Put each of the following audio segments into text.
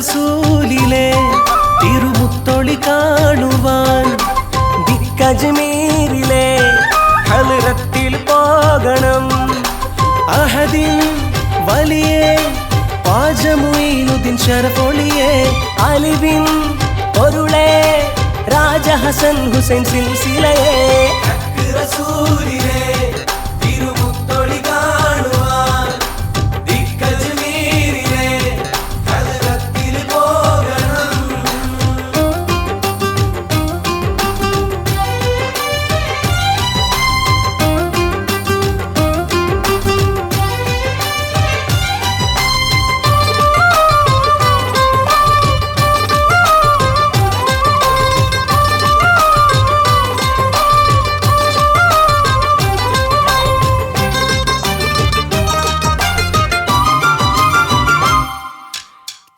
റസൂലിലെ തിരുമുത്തൊളി കാണുവാൻ ദിക്കജ്മീരിലെ ഹൽറത്തിൽ പോകണം. അഹദിൻ വലിയേ ഖ്വാജ മുഈനുദ്ദീൻ ശരഫൊളിയേ അലിവിൻ പൊരുളേ രാജ ഹസൻ ഹുസൈൻ സിൽസിലയേ റസൂലിലെ തിരുമുത്തൊളി കാണുവാൻ ദിക്കജ്മീരിലെ ഹൽറത്തിൽ പോകണം.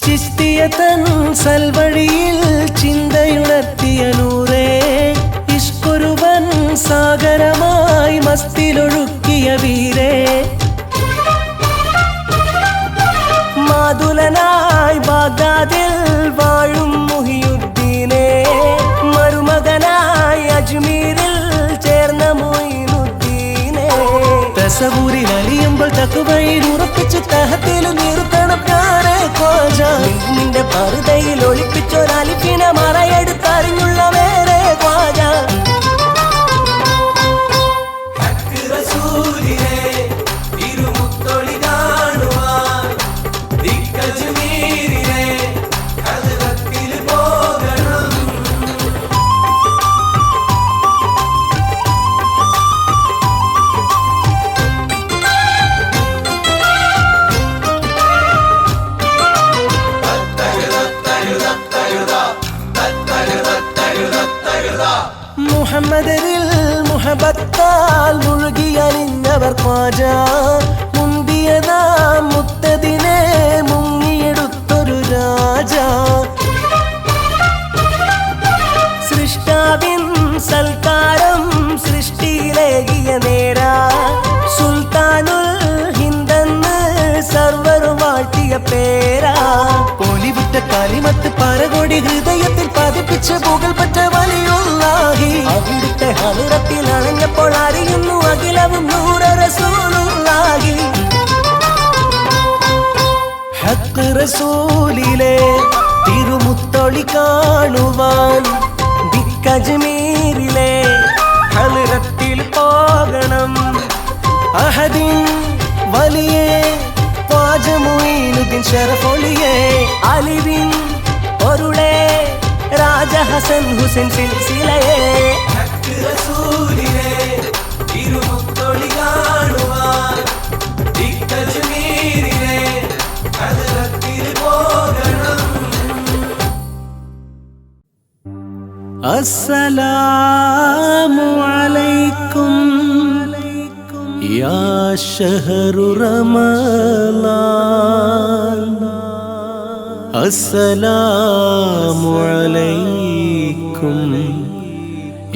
ചിസ്തിയതൻ സൽവഴിയിൽ ചിന്തയുണർത്തിയ നൂറേ ഇഷ്കൊരുവൻ സാഗരമായി മസ്തിലൊഴുക്കിയ വീരേ മാതുലനായി ബാഗ്ദാദിൽ വാഴും മുഹിയുദ്ദീനേ മരുമകനായി അജ്മീരിൽ ചേർന്ന മുഈനുദ്ദീനേ തസവൂരിൽ അലിയുമ്പോൾ തഖ്വയിൽ ഉറപ്പിച്ച് തഹത്തിൽ നിർത്തണം ഞാനേ ഖ്വാജ നിന്റെ പർദയിൽ ഒളിപ്പിച്ചൊരലിഫിനെ മറയെടുത്തറിഞ്ഞുള്ള വേറെ ഖ്വാജ ഹക്ക് റസൂലിലെ തിരുമുത്തൊളി കാണുവാൻ ദിക്കജ്മീരിലെ ഹൽറത്തിൽ പോകണം. മുഹമ്മദരിൽ മുഹബത്താൽ മുഴുകിയലിഞ്ഞവർ ഖ്വാജ മുന്തിയതാ മുത്തതിനെ മുങ്ങിയെടുത്തൊരു രാജ സൃഷ്ടാവിൻ സൽക്കാരം സൃഷ്ടിയിലേകിയ നേരാ സുൽത്താനുൽ ഹിന്ദെന്ന് സർവരും വാഴ്ത്തിയ പേരാ പൊലിവിട്ട കാലിമത്ത് പരകോടി ഹൃദയത്തിൽ പതിപ്പിച്ച പുകൾപെറ്റ വലിയുള്ളാഹി അവിടുത്തെ ഹൽറത്തിൽ അണഞ്ഞപ്പോൾ അറിയുന്നു അഖിലവും നൂറ റസൂലുള്ളാഹി ഹക്ക് റസൂലിലെ തിരുമുത്തൊളി കാണുവാൻ ദിക്കജ്മീരിലെ ഹൽറത്തിൽ പോകണം. അഹദിൻ വലിയേ ഖ്വാജ മുഈനുദ്ദീൻ ശരഫൊളിയേ അലിവിൻ പൊരുളേ രാജ ഹസൻ ഹുസൈൻ സിൽസിലയേ ഹക്ക് റസൂലിലെ തിരുമുത്തൊളി കാണുവാൻ ദിക്കജ്മീരിലെ ഹൽറത്തിൽ പോകണം. അസ്സലാമു അലൈക്കും യാ ശഹറു റമളാൻ അസ്സലാമു അലൈക്കും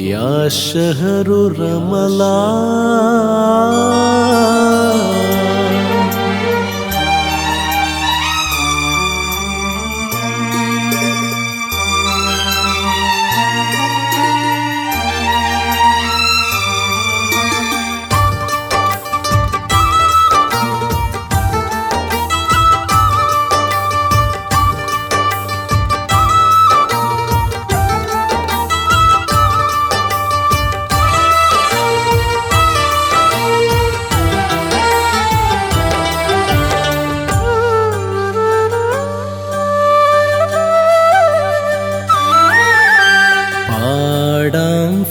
യാ ശഹറു റമളാൻ.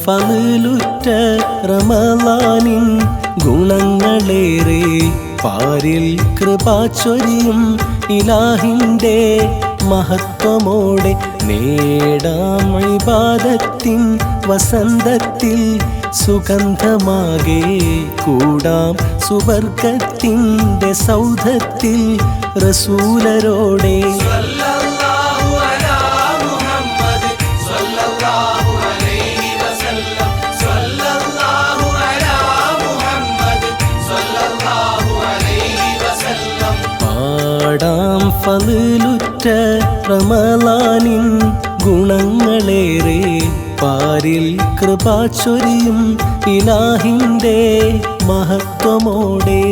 ഫളിലുറ്റ റമളാനിൻ ഗുണങ്ങളേറെ പാരിൽ കൃപാചൊരിയും ഇലാഹിന്റെ മഹത്വമോടെ നേടാം ഇബാദത്തിൻ വസന്തത്തിൽ സുഗന്ധമാകെ കൂടാം സുവർഗത്തിന്റെ സൗധത്തിൽ റസൂലരോടെ പാടാം ഫളിലുറ്റ റമളാനിൻ ഗുണങ്ങളേറെ പാരിൽ കൃപ ചൊരിയും ഇലാഹിൻ്റെ മഹത്വമോടെ.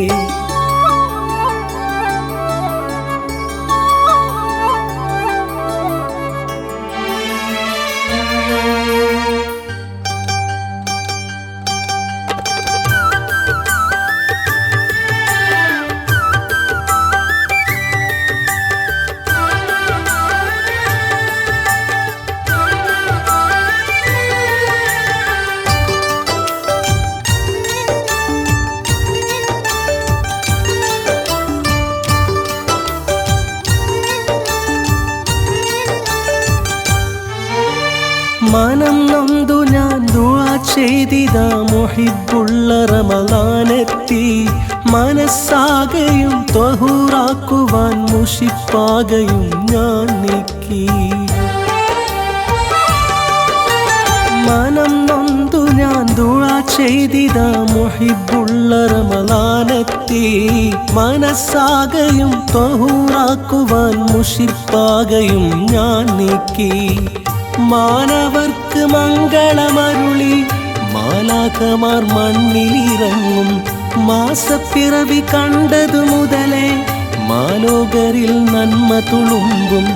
മനം നൊന്തു ഞാൻ ദുആ ചെയ്തിതാ മുഹിബ്ബുള്ള റമളാനെത്തി. മനസ്സാകെയും ത്വഹൂറാക്കുവാൻ മുഷിപ്പാകയും ഞാൻ നീക്കി. മനം നൊന്തു ഞാൻ ദുആ ചെയ്തിതാ മുഹിബ്ബുള്ള റമളാനെത്തി. മനസ്സാകെയും ത്വഹൂറാക്കുവാൻ മുഷിപ്പാകയും ഞാൻ നീക്കി. മാനവർക്ക് മംഗളമരുളി മാലാഖമാർ മണ്ണിലിറങ്ങും. മാസപ്പിറവി കണ്ടതു മുതലേ മാലോകരിൽ നന്മ തുളുമ്പും.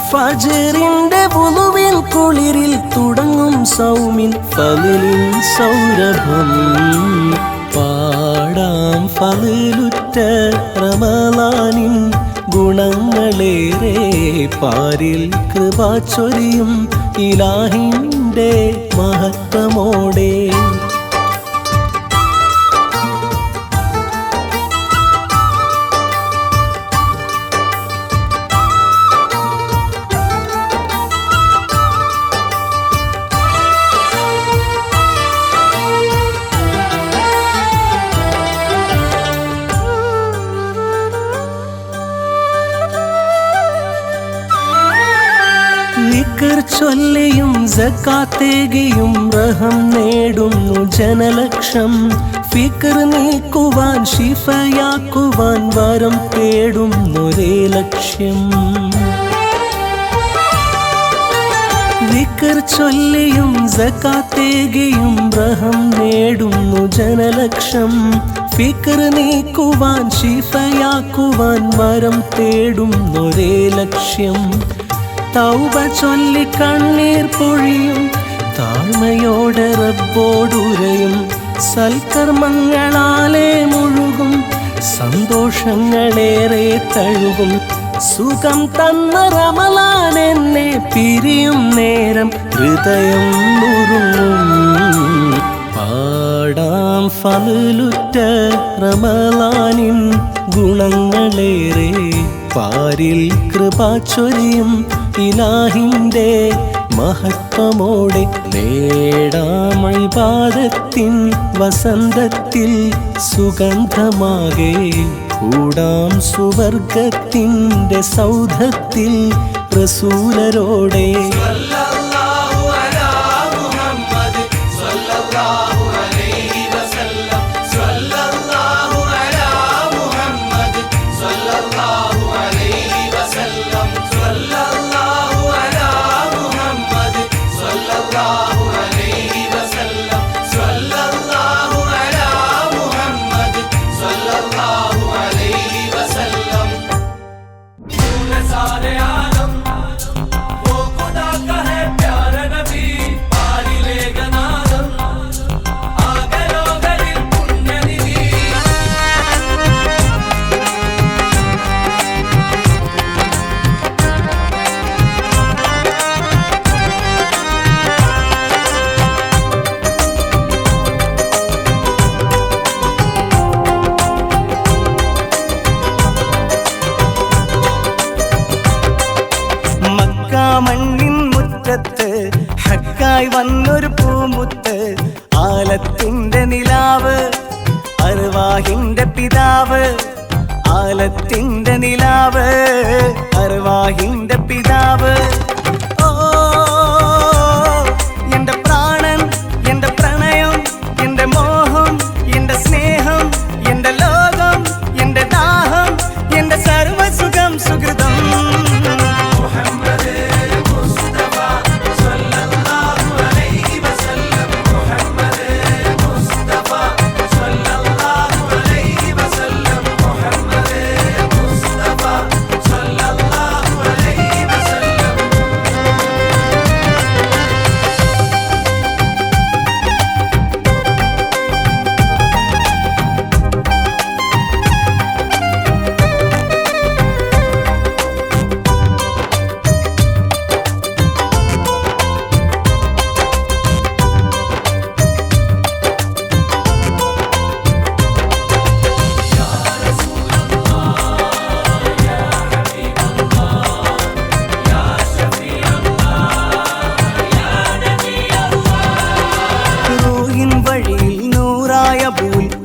ഫജ്റിന്റെ വുളുവിൻ കുളിരിൽ തുടങ്ങും സൗമിൻ ഫളിലിൻ സൗരഭം. പാടാം ഫളിലുറ്റ റമളാനിൻ ഗുണങ്ങളേറെ പാരിൽ കൃപ ചൊരിയും ഇലാഹിൻ്റെ മഹത്വമോടെ. ദിക്ർ ചൊല്ലിയും സക്കാത്തേകിയും റഹം നേടുന്നു ജനലക്ഷം. ഫിക്ർ നീക്കുവാൻ ശിഫയാക്കുവാൻ വരം തേടുന്നൊരേ ലക്ഷ്യം. ദിക്ർ ചൊല്ലിയും സക്കാത്തേകിയും റഹം നേടുന്നു ജനലക്ഷം. ഫിക്ർ നീക്കുവാൻ ശിഫയാക്കുവാൻ വരം തേടുന്നൊരേ ലക്ഷ്യം. തൗബ ചൊല്ലി കണ്ണീർ പൊഴിയും താഴ്മയോടെ റബ്ബോടുരയും. സൽക്കർമ്മങ്ങളാലേ മുഴുകും സന്തോഷങ്ങളേറെ തഴുകും. സുഖം തന്ന റമളാൻ എന്നെ പിരിയും നേരം ഹൃദയം നുറുങ്ങും. പാടാം ഫളിലുറ്റ റമളാനിൻ ഗുണങ്ങളേറെ പാരിൽ കൃപ ചൊരിയും ഇലാഹിൻ്റെ മഹത്വമോടെ. നേടാം ഇബാദത്തിൻ വസന്തത്തിൽ സുഗന്ധമാകെ. കൂടാം സുവർഗത്തിൻ്റെ സൗധത്തിൽ റസൂലരോടെ. മണ്ണിൻ മുറ്റത്ത് ഹക്കായി വന്നൊരു പൂമുത്ത്. ആലത്തിൻ്റെ നിലാവ് അർവാഹിൻ്റെ പിതാവ്. ആലത്തിൻ്റെ നിലാവ് അർവാഹിൻ്റെ പിതാവ്. ഓ എൻ്റെ പ്രാണൻ, എൻ്റെ പ്രണയം, എൻ്റെ മോഹം, എൻ്റെ സ്നേഹം, എൻ്റെ ലോകം, എൻ്റെ ദാഹം, എൻ്റെ സർവസുഖം സുഹൃതം. മുഹമ്മദ്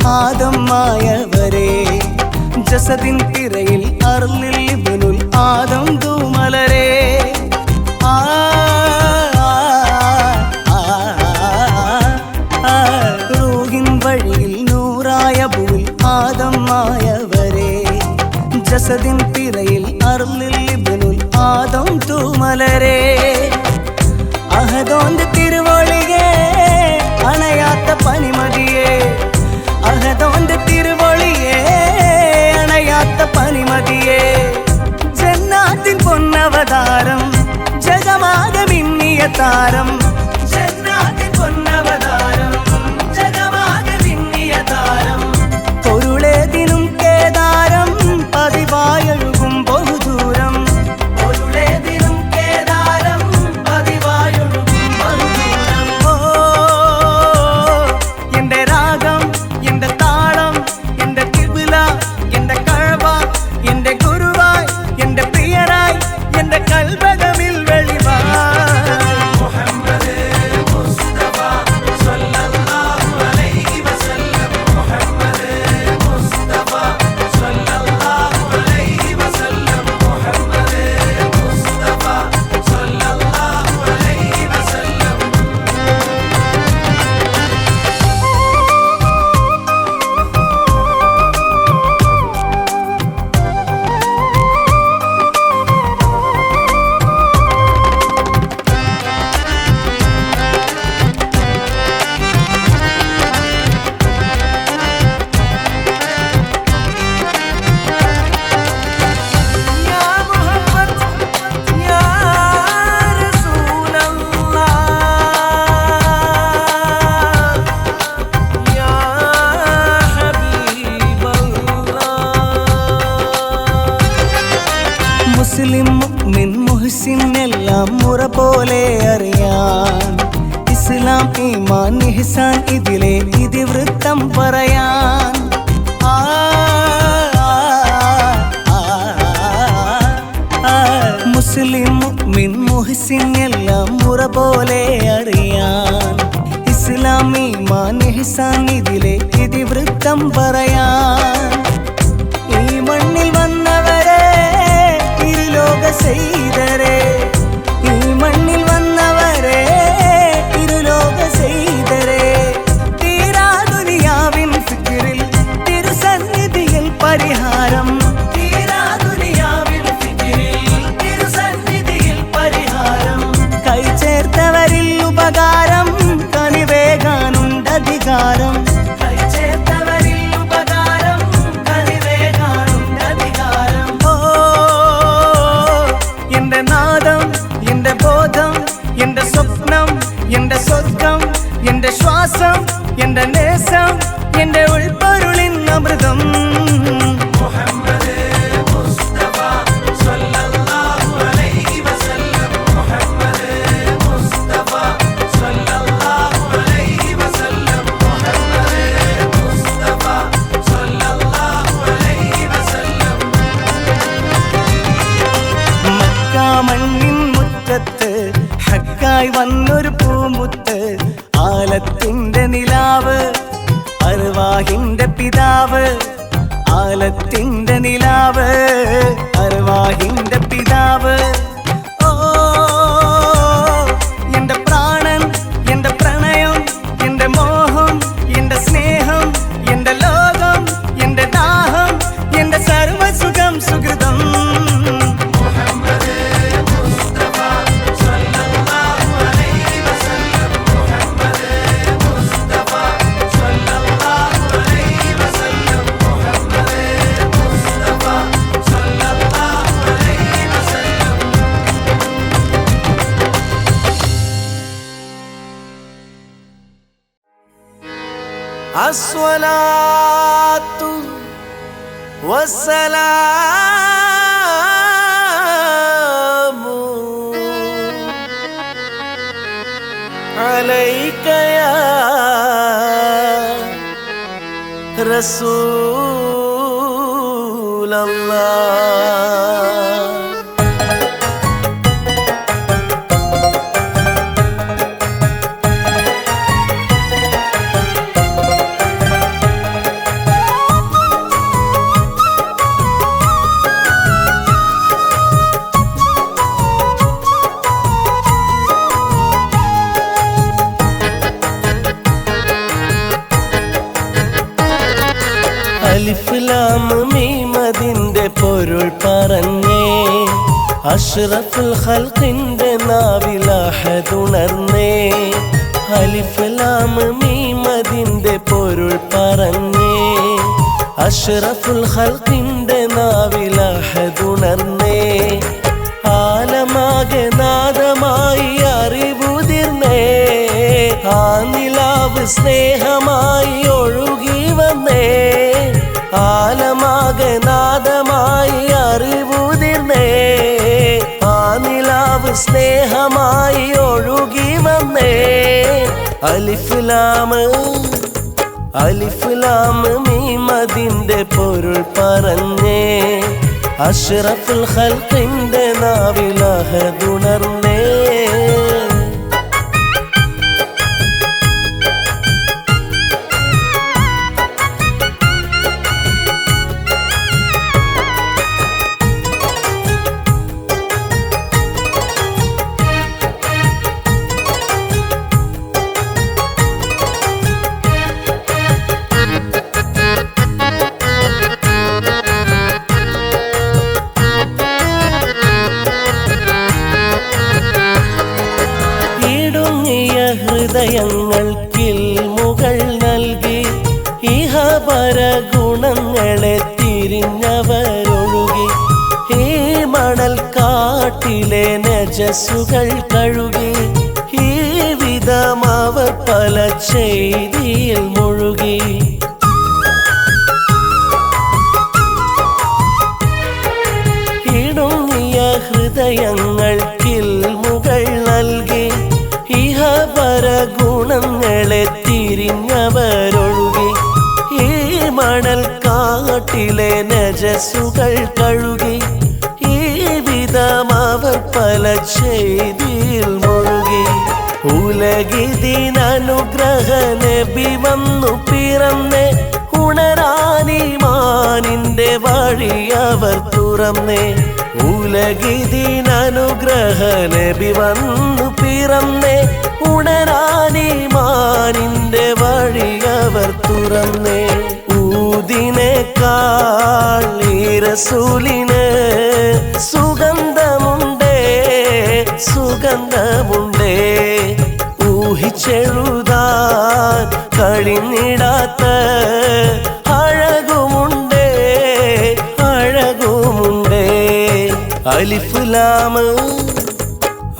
ആദമായവരെ ജസദിൻ തിരയിൽ അർളിൽ ഇബ്നുൽ ആദം തൂമലരെ റൂഹിൻ വഴിയിൽ നൂറായ ബുൽ ആദമായവരെ ജസദിൻ തിരയിൽ അർളിൽ ഇബ്നുൽ ആദം തൂമലരെ അഹദോന്റെ തിരുവൊളിയെ അണയാത്ത പനിമതിയെ അഹദോന്റെ തിരുവൊളിയെ അണയാത്ത പനിമതിയെ ജന്നാത്തിൻ പൊന്നവതാരം ജഗമാകെ മിന്നിയ താരം ജന്നാത്തിൻ പൊന്നവതാരം ജഗമാകെ മിന്നിയ താരം പൊരുളേതിനും കേദാരം പതിവായൊഴുകും ബഹുദൂരം പൊരുളേതിനും കേദാരം പതിവായൊഴുകും ബഹുദൂരം ഓ എന്റെ രാഗം എന്റെ താളം എന്റെ കിബില എന്റെ കഅബ എന്റെ ഗുരുവായ് എന്റെ പ്രിയരായ് എന്റെ കൽബകമിൽ വെളിവായ് മുഹമ്മദ് മുസ്തഫ സല്ലല്ലാഹു അലൈഹി വസല്ലം മുഹമ്മദ് മുസ്തഫ സല്ലല്ലാഹു അലൈഹി വസല്ലം മുഹമ്മദ് മുസ്തഫ സല്ലല്ലാഹു അലൈഹി വസല്ലം യാ മുഹമ്മദ് യാ റസൂലല്ലാഹ് യാ ഹബീബല്ലാഹ് മുസ്ലിം മുഅ്മിൻ മുഹ്സിൻ എല്ലാം മുറ പോലെ അറിയാൻ ഇസ്ലാം ഈമാൻ ഇഹ്സാൻ ഇതിലെ ഇതിവൃത്തം പറയാൻ മുസ്ലിം മുഅ്മിൻ മുഹ്സിൻ എല്ലാം മുറ പോലെ അറിയാൻ ഇസ്ലാം ഈമാൻ ഇഹ്സാൻ ഇതിലെ ഇതിവൃത്തം പറയാൻ ഈ മണ്ണിൽ വന്നവരെ ഇരുലോക ചെയ്തരെ ഈ മണ്ണിൽ വന്നവരെ ഇരുലോക ചെയ്തരെ തീരാ ദുനിയാവിൻ ഫിക്റിൽ തിരുസന്നിധിയിൽ പരിഹാരം തീരാ ദുനിയാവിൻ ഫിക്റിൽ തിരുസന്നിധിയിൽ പരിഹാരം കൈ ചേർത്തവരിൽ ഉപകാരം കനിവേകാനുണ്ടധികാരം കൈ ചേർത്തവരിൽ ഉപകാരം കനിവേകാനുണ്ടധികാരം ഓ എന്റെ നാദം എന്റെ ബോധം എന്റെ സ്വപ്നം എന്റെ സ്വർഗം എന്റെ ശ്വാസം എന്റെ നേസം എന്റെ ഉൾപ്പൊരുളിൻ അമൃതം മുഹമ്മദ് മുസ്തഫ സല്ലല്ലാഹു അലൈഹി വസല്ലം മുഹമ്മദ് മുസ്തഫ സല്ലല്ലാഹു അലൈഹി വസല്ലം മുഹമ്മദ് മുസ്തഫ സല്ലല്ലാഹു അലൈഹി വസല്ലം മക്ക മണ്ണിൻ മുറ്റത്ത് ഹക്കായി വന്നൊരു പൂമുത്ത് ആലത്തിന്റെ നിലാവ് അർവാഹിന്റെ പിതാവ് ആലത്തിന്റെ നിലാവ് അർവാഹിന്റെ പിതാവ് ഓ എന്റെ പ്രാണൻ എന്റെ പ്രണയം എന്റെ മോഹം എന്റെ സ്നേഹം എന്റെ ലോകം എന്റെ ദാഹം എന്റെ സർവസുഖം സുഹൃതം മുഹമ്മദ് മുസ്തഫ സല്ലല്ലാഹു അലൈഹി വസല്ലം മുഹമ്മദ് മുസ്തഫ സല്ലല്ലാഹു അലൈഹി വസല്ലം മുഹമ്മദ് മുസ്തഫ സല്ലല്ലാഹു അലൈഹി വസല്ലം അസ്സലാത്തു വസ്സലാമു അലൈക യാ റസൂലല്ലാഹ് അലിഫ് ലാം മീം അതിന്റെ പൊരുൾ പറഞ്ഞേ അഷ്റഫുൽ ഖൽഖിന്റെ നാവിൽ അഹദുണർന്നേ അലിഫ് ലാം മീം അതിന്റെ പൊരുൾ പറഞ്ഞേ അഷ്റഫുൽ ഖൽഖിന്റെ നാവിൽ അഹദുണർന്നേ ആലമാകെ നാദമായി അറിവുതിർന്നേ ആ നിലാവ് സ്നേഹമായി ഒഴുകി വന്നേ ആലമാകെ നാദമായി അറിവുതിർന്നേ ആ നിലാവ് സ്നേഹമായി ഒഴുകി വന്നേ അലിഫ് ലാം മീം അതിന്റെ പൊരുൾ പറഞ്ഞേ അഷ്റഫുൽ ഖൽഖിന്റെ നാവിൽ അഹദുണർന്നേ ഹൃദയങ്ങൾക്കിൽമുകൾ നൽകി ഇഹപര ഗുണങ്ങളെ തിരിഞ്ഞവരൊഴുകി ഈ മണൽ കാട്ടിലെ നജസ്സുകൾ കഴുകി ഈ വിധമവർ പല ചെയ്തിയിൽ മുഴുകി ഇടുങ്ങിയ ഹൃദയങ്ങൾക്കിൽമുകൾ നൽകി ഇഹപര ഗുണങ്ങളെ തിരിഞ്ഞവരൊഴുകി ഈ മണൽ കാട്ടിലെ നജസ്സുകൾ കഴുകി ഈ വിധമവർ പല ചെയ്തിയിൽ മുഴുകി ഉലകിതിനനുഗ്രഹ നബി വന്നു പിറന്നേ ഉണരാനിമാനിന്റെ വഴി അവർ തുറന്നേ ഉലകിതിനനുഗ്രഹ നബി വന്നു പിറന്നേ ഉണരാനിമാനിന്റെ വഴി അവർ തുറന്നേ ഊദിനേക്കാൾ ഈ റസൂലിന് സുഗന്ധമുണ്ടേ ഊഹിച്ചെഴുതാൻ കഴിഞ്ഞിടാത്ത അഴകുമുണ്ടേ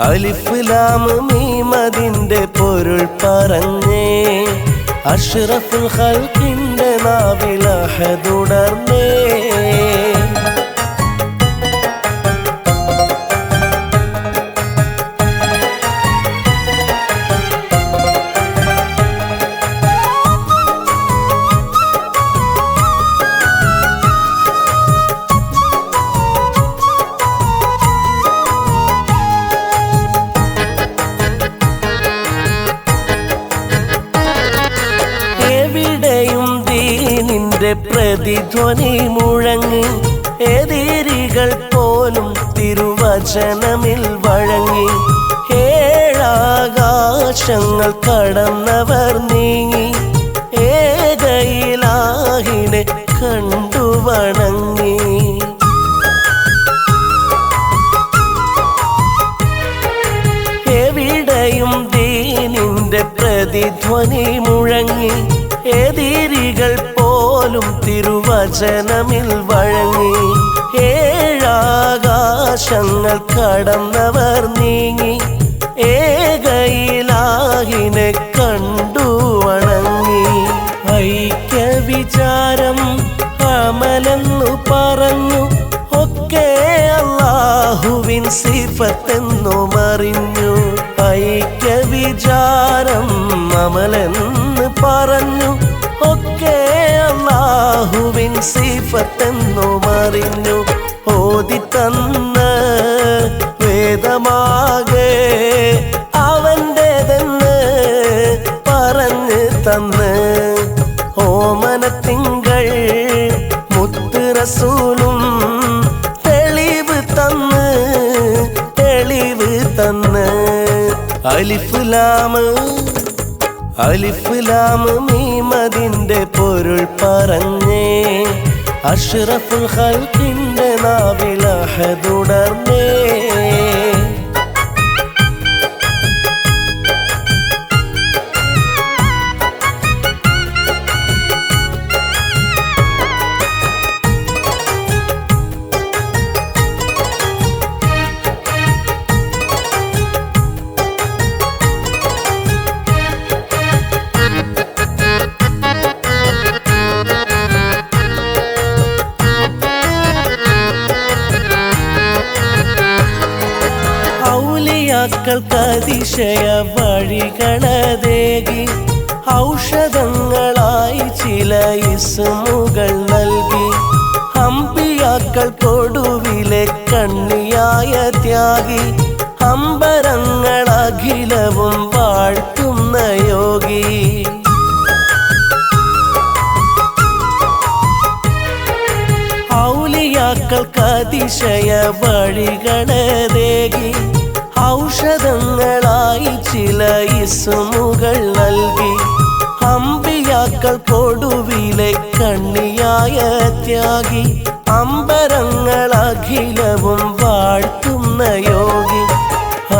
അലിഫ് ലാം മീം അതിന്റെ പൊരുൾ പറഞ്ഞേ അഷ്റഫുൽ ഖൽഖിന്റെ നാവിൽ അഹദുണർന്നേ പ്രതിധ്വനി മുഴങ്ങി എതിരികൾ പോലും തിരുവചനമിൽ വഴങ്ങി ഏഴാകാശങ്ങൾ കടന്നവർ നീങ്ങി ഏകയിലാഹിനെ കണ്ടു വണങ്ങി എവിടെയും ദീനിന്റെ പ്രതിധ്വനി മുഴങ്ങി എതിരികൾ പോലും തിരുവചനമിൽ വഴങ്ങി ഏഴാകാശങ്ങൾ കടന്നവർ നീങ്ങി ഏകയിലാഹിനെ കണ്ടു വണങ്ങി ഐക്യവിചാരം അമലെന്നു പറഞ്ഞു ഒക്കെ അല്ലാഹുവിൻ സിഫത്തെന്നു മറിഞ്ഞു ഐക്യവിചാരം അമലെന്ന് പറഞ്ഞു ഒക്കെ അല്ലാഹുവിൻ സിഫത്തെന്നു മറിഞ്ഞു ഓതിത്തന്ന വേദമാകെ അവൻ്റെതെന്ന് പറഞ്ഞു തന്ന് ഓമനത്തിങ്കൾ മുത്ത് റസൂലും തെളിവ് തന്ന് അലിഫ് അലിഫ് ലാം മീം അതിന്റെ പൊരുൾ പറഞ്ഞേ അഷ്റഫുൽ ഖൽഖിന്റെ നാവിൽ അഹദുണർന്നേ ഔലിയാക്കൾക്കതിശയ വഴികളതേകി ഔഷധങ്ങളായി ചില ഇസ്മുകൾ നൽകി അമ്പിയാക്കൾക്കൊടുവിലെ കണ്ണിയായ ത്യാഗി അമ്പരങ്ങളഖിലവും വാഴ്ത്തുന്ന യോഗി ഔലിയാക്കൾക്കതിശയ വഴികളതേകി ഔഷധങ്ങളായി ചില ഇസ്മുകൾ നൽകി അമ്പിയാക്കൾക്കൊടുവിലെ കണ്ണിയായ ത്യാഗി അമ്പരങ്ങളഖിലവും വാഴ്ത്തുന്ന യോഗി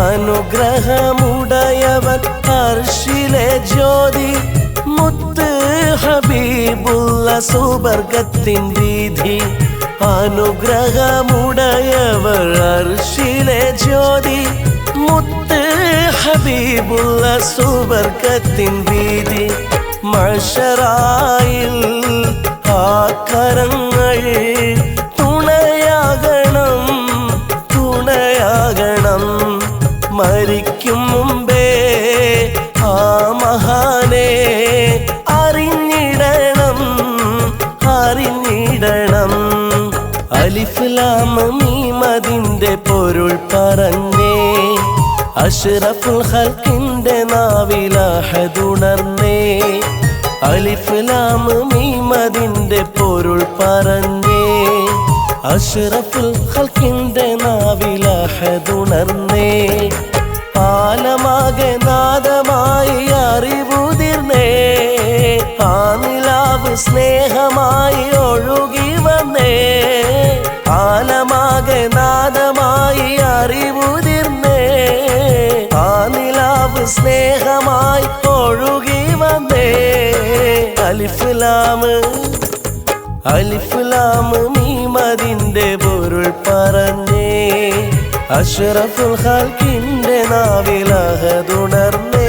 അനുഗ്രഹമുടയവൻ അർശിലെ ജ്യോതി മുത്ത് ഹബീബുള്ള സുബർഗത്തിൻ വീഥി അനുഗ്രഹമുടയവർ അർശിലെ ജ്യോതി മുത്ത് ഹബീബുള്ള സുബർഗത്തിൻ വീഥി മഅ്ശറായിൽ ആ കരങ്ങൾ തുണയാകണം തുണയാകണം മരിക്കും മുമ്പേ ആ മഹാനെ അറിഞ്ഞിടണം അറിഞ്ഞിടണം അലിഫ് ലാം മീം അതിന്റെ പൊരുൾ പറഞ്ഞേ അഷ്റഫുൽ ഖൽഖിന്റെ നാവിൽ അഹദുണർന്നേ അലിഫ് ലാം മീം അതിന്റെ പൊരുൾ പറഞ്ഞേ അഷ്റഫുൽ ഖൽഖിന്റെ നാവിൽ അഹദുണർന്നേ ആലമാകെ നാദമായി അറിവുതിർന്നേ ആ നിലാവ് സ്നേഹമായി ഒഴുകി വന്നേ ആലമാകെ നാദമായി അറിവുതിർന്നേ ആ നിലാവ് സ്നേഹമായി ഒഴുകി വന്നേ അലിഫ് ലാം മീം അതിന്റെ പൊരുൾ പറഞ്ഞേ അഷ്റഫുൽ ഖൽഖിന്റെ നാവിൽ അഹദുണർന്നേ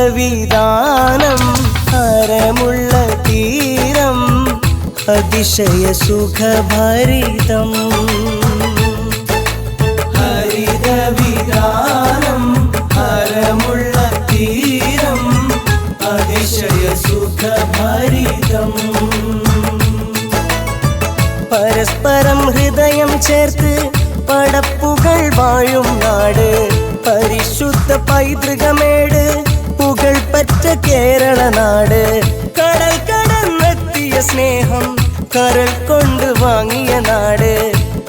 ഹരിതവിതാനം ഹരമുള്ള തീരം അതിശയ സുഖഭരിതം ഹരിതവിതാനം ഹരമുള്ള തീരം അതിശയ സുഖഭരിതം പരസ്പരം ഹൃദയം ചേർത്ത് പടപ്പുകൾ വാഴും നാട് പരിശുദ്ധ പൈതൃകമേട് പുകൾപറ്റ കേരള നാട് കടൽ കടന്നെത്തിയ സ്നേഹം കരൾ കൊണ്ട് വാങ്ങിയ നാട്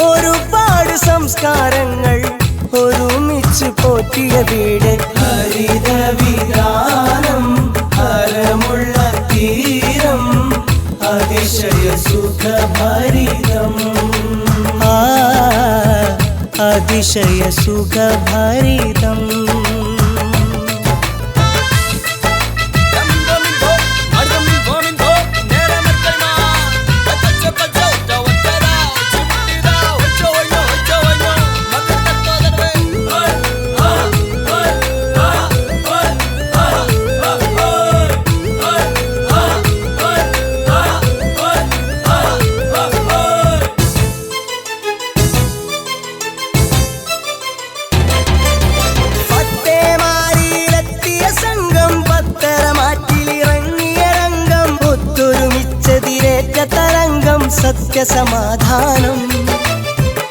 ഒരുപാട് സംസ്കാരങ്ങൾ ഒരുമിച്ച് പോറ്റിയ വീട് ഹരിതവിതാനം ഹരമുള്ള തീരം അതിശയ സുഖഭരിതം അതിശയ സുഖഭരിതം സത്യസമാധാനം.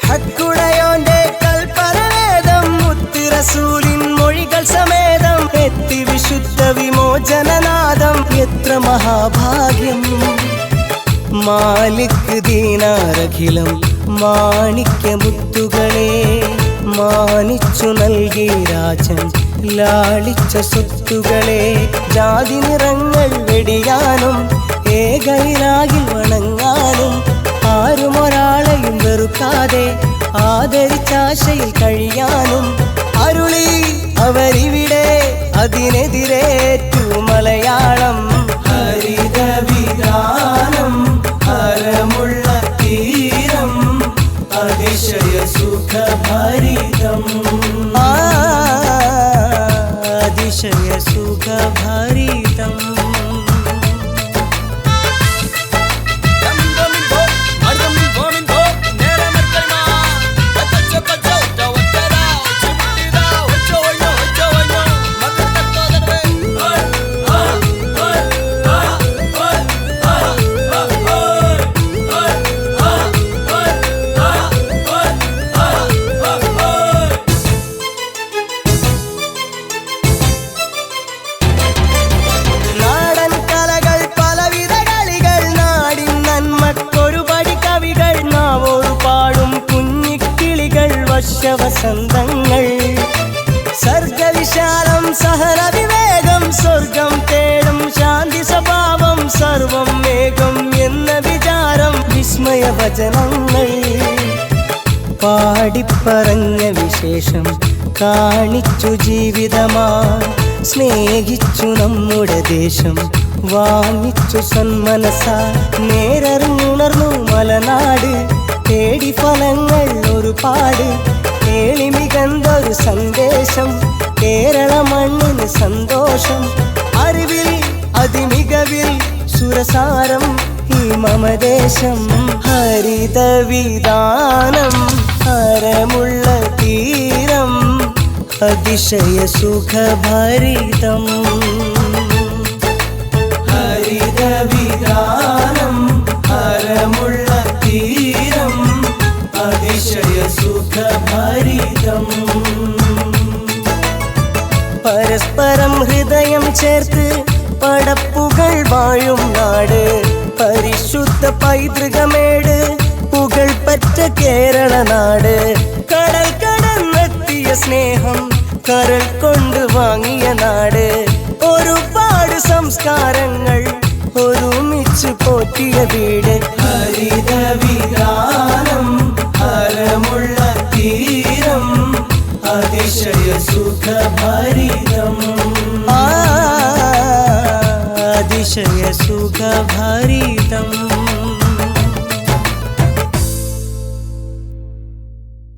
ഹക്കുടയോന്റെ കൽപ്പനവേദം മുത്ത് റസൂലിൻ മൊഴികൾ സമേതം എത്തി വിശുദ്ധ വിമോചനനാദം. എത്ര മഹാഭാഗ്യം! മാലിക് ദീനാരഖിലം മാണിക്യമുത്തുകളെ മാനിച്ചു നൽകി രാജൻ ലാളിച്ച സ്വത്തുകളെ. ജാതി നിറങ്ങൾ വെടിയാനും ഏകയിലാകിൽ വണങ്ങാനും ആരും ഒരാളെയും വെറുക്കാതെ ആദരിച്ചാശയിൽ കഴിയാനും അരുളി അവരിവിടെ അതിനെതിരേറ്റു മലയാളം. ഹരിതവിധാനം ഹരമുള്ള തീരം അതിശയ സുഖഭരിതം. അതിശയ സുഖഭരിതം. വസന്തങ്ങൾ സർഗവിശാലം സഹന വിവേകം സ്വർഗം തേടും ശാന്തി സ്വഭാവം സർവം മേഘം എന്ന വിചാരം വിസ്മയ വചനങ്ങൾ പാടിപ്പറഞ്ഞ വിശേഷം കാണിച്ചു ജീവിതമാ സ്നേഹിച്ചു നമ്മുടെ ദേശം വാങ്ങിച്ചു സന്മനസ നേരറിഞ്ഞുണർന്നു മലനാട് തേടി ഫലങ്ങൾ ഒരുപാട് കേളിമികന്തൊരു സന്ദേശം കേരള മണ്ണിന് സന്തോഷം അറിവിൽ അതിമികവിൽ സുരസാരം ഈ മമദേശം ഹരിതവിധാനം ഹരമുള്ള തീരം അതിശയ സുഖഭരിതം ഹരിതവിധാനം ഹരമുള്ള തീരം അതിശയ സുഖഭരിതം പരസ്പരം ഹൃദയം ചേർത്ത് പടപ്പുകൾ വാഴും നാട് പരിശുദ്ധ പൈതൃകമേട് പുകൾപറ്റ കേരള നാട് കടൽ കടന്നെത്തിയ സ്നേഹം കരൾ കൊണ്ട് വാങ്ങിയ നാട് ഒരുപാട് സംസ്കാരങ്ങൾ ഒരുമിച്ച് പോറ്റിയ വീട് ഹരിതവിധാനം ഹരമുള്ള തീരം അതിശയ സുഖഭരിതം അതിശയ സുഖഭരിതം